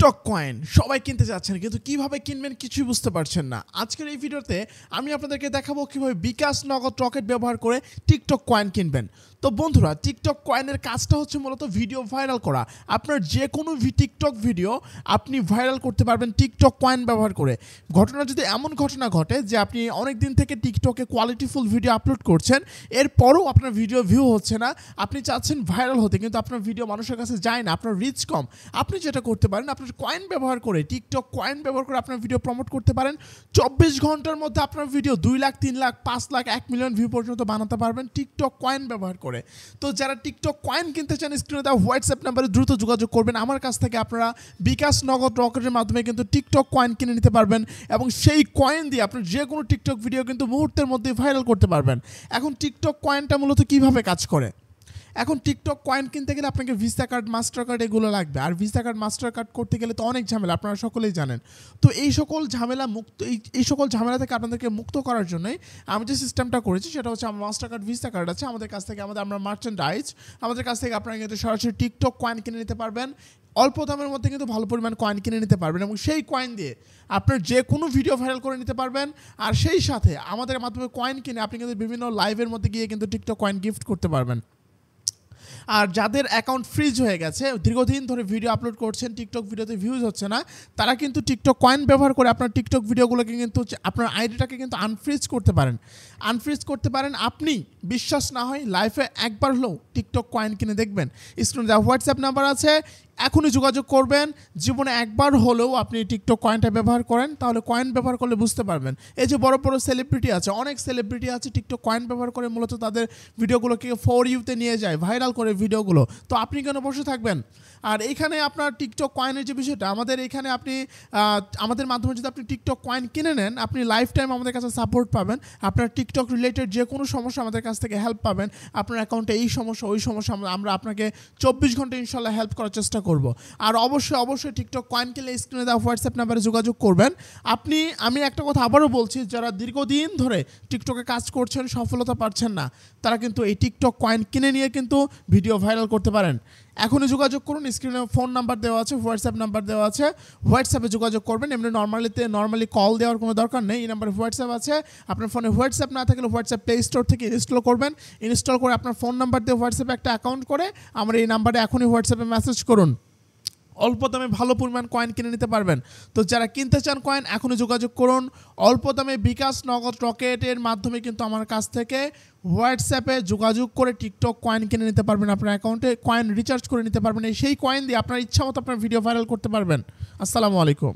TikTok coin সবাই কিনতে যাচ্ছেন কিন্তু কিভাবে কিনবেন কিছুই বুঝতে পারছেন না। আজকের এই ভিডিওতে আমি আপনাদেরকে দেখাবো কিভাবে বিকাশ নগদ রকেট ব্যবহার করে টিকটক কয়েন কিনবেন। তো বন্ধুরা, টিকটক কয়েনের কাজটা হচ্ছে মূলত ভিডিও ভাইরাল করা। আপনার যে কোনো টিকটক ভিডিও আপনি ভাইরাল করতে পারবেন টিকটক কয়েন ব্যবহার করে। ঘটনা যদি এমন ঘটনা ঘটে যে আপনি অনেক দিন থেকে টিকটকে কোয়ালিটিফুল ভিডিও আপলোড করছেন, এরপরও আপনার ভিডিও ভিউ হচ্ছে না, আপনি চাচ্ছেন ভাইরাল হতে কিন্তু আপনার ভিডিও মানুষের কাছে যায় না, আপনার রিচ কম, আপনি যেটা করতে পারেন আপনার কয়েন ব্যবহার করে টিকটক কয়েন ব্যবহার করে আপনার ভিডিও প্রমোট করতে পারেন। 24 ঘন্টার মধ্যে আপনার video 2 lakh 3 lakh 5 lakh 1 million view পর্যন্ত বানাতে পারবেন টিকটক কয়েন ব্যবহার করে। তো যারা টিকটক কয়েন কিনতে চান স্ক্রিনে দেওয়া হোয়াটসঅ্যাপ নাম্বারে দ্রুত যোগাযোগ করবেন। আমার কাছ থেকে আপনারা বিকাশ নগদ রকেটের মাধ্যমে কিন্তু টিকটক কয়েন কিনে নিতে পারবেন এবং সেই কয়েন দিয়ে আপনার যে কোনো টিকটক ভিডিও কিন্তু মুহূর্তের মধ্যে ভাইরাল করতে পারবেন। এখন টিকটক কয়েনটা মূলত কিভাবে কাজ করে? এখন টিকটক কয়েন কিনতে গেলে আপনাকে ভিসা কার্ড, মাস্টার কার্ড এগুলো লাগবে। আর ভিসা কার্ড, মাস্টার কার্ড করতে গেলে তো অনেক ঝামেলা, আপনারা সকলেই জানেন। তো এই সকল ঝামেলা থেকে আপনাদেরকে মুক্ত করার জন্যই আমি যে সিস্টেমটা করেছি সেটা হচ্ছে আমার মাস্টার কার্ড, ভিসা কার্ড আছে আমাদের কাছ থেকে, আমরা মার্চেন্ডাইজ, আমাদের কাছ থেকে আপনারা কিন্তু সরাসরি টিকটক কয়েন কিনে নিতে পারবেন। অল্প দামের মধ্যে কিন্তু ভালো পরিমাণ কয়েন কিনে নিতে পারবেন এবং সেই কয়েন দিয়ে আপনার যে কোনো ভিডিও ভাইরাল করে নিতে পারবেন। আর সেই সাথে আমাদের মাধ্যমে কয়েন কিনে আপনি কিন্তু বিভিন্ন লাইভের মধ্যে গিয়ে কিন্তু টিকটক কয়েন গিফট করতে পারবেন। আর যাদের অ্যাকাউন্ট ফ্রিজ হয়ে গেছে, দীর্ঘদিন ধরে ভিডিও আপলোড করছেন, টিকটক ভিডিওতে ভিউজ হচ্ছে না, তারা কিন্তু টিকটক কয়েন ব্যবহার করে আপনার টিকটক ভিডিওগুলোকে কিন্তু আপনার আইডিটাকে কিন্তু আনফ্রিজ করতে পারেন। আপনি বিশ্বাস না হয় লাইফে একবার হলেও টিকটক কয়েন কিনে দেখবেন। স্ক্রিনে যা হোয়াটসঅ্যাপ নাম্বার আছে এখনই যোগাযোগ করবেন। জীবনে একবার হলেও আপনি টিকটক কয়েনটা ব্যবহার করেন, তাহলে কয়েন ব্যবহার করলে বুঝতে পারবেন। এই যে বড় বড় সেলিব্রিটি আছে, অনেক সেলিব্রিটি আছে টিকটক কয়েন ব্যবহার করে মূলত তাদের ভিডিওগুলোকে ফর ইউতে নিয়ে যায়, ভাইরাল করে ভিডিওগুলো। তো আপনি কেন বসে থাকবেন? আর এইখানে আপনার টিকটক কয়েনের যে বিষয়টা, আমাদের মাধ্যমে যদি আপনি টিকটক কয়েন কিনে নেন, আপনি লাইফ টাইম আমাদের কাছে সাপোর্ট পাবেন। আপনার টিকটক রিলেটেড যে কোনো সমস্যা আমাদের কাছ থেকে হেল্প পাবেন। আপনার অ্যাকাউন্টে এই সমস্যা ওই সমস্যা আমরা আপনাকে 24 ঘন্টা ইনশাল্লাহ হেল্প করার চেষ্টা করব। আর অবশ্যই টিকটক কয়েন কিনলে স্ক্রিনে দেওয়া হোয়াটসঅ্যাপ নাম্বারে যোগাযোগ করবেন। আমি একটা কথা আবারও বলছি, যারা দীর্ঘদিন ধরে টিকটকে কাজ করছেন, সফলতা পাচ্ছেন না, তারা কিন্তু এই টিকটক কয়েন কিনে নিয়ে কিন্তু ভিডিও ভাইরাল করতে পারেন। এখনই যোগাযোগ করুন। স্ক্রিনে ফোন নাম্বার দেওয়া আছে, হোয়াটসঅ্যাপ নাম্বার দেওয়া আছে, হোয়াটসঅ্যাপে যোগাযোগ করবেন। এমনি নর্মালি কল দেওয়ার কোনো দরকার নেই। এই নাম্বারে হোয়াটসঅ্যাপ আছে। আপনার ফোনে হোয়াটসঅ্যাপ না থাকলে হোয়াটসঅ্যাপ প্লে স্টোর থেকে ইনস্টল করবেন। ইনস্টল করে আপনার ফোন নাম্বার দিয়ে হোয়াটসঅ্যাপে একটা অ্যাকাউন্ট করে আমার এই নাম্বারে এখনই হোয়াটসঅ্যাপে মেসেজ করুন। অল্প দামে ভালো পরিমাণ কয়েন কিনে নিতে পারবেন। তো যারা কিনতে চান কয়েন এখনই যোগাযোগ করুন। অল্প দামে বিকাশ নগদ রকেটের মাধ্যমে কিন্তু আমার কাছ থেকে হোয়াটসঅ্যাপে যোগাযোগ করে টিকটক কয়েন কিনে নিতে পারবেন। আপনার অ্যাকাউন্টে কয়েন রিচার্জ করে নিতে পারবেন। সেই কয়েন দিয়ে আপনার ইচ্ছা মতো আপনার ভিডিও ভাইরাল করতে পারবেন। আসসালামু আলাইকুম।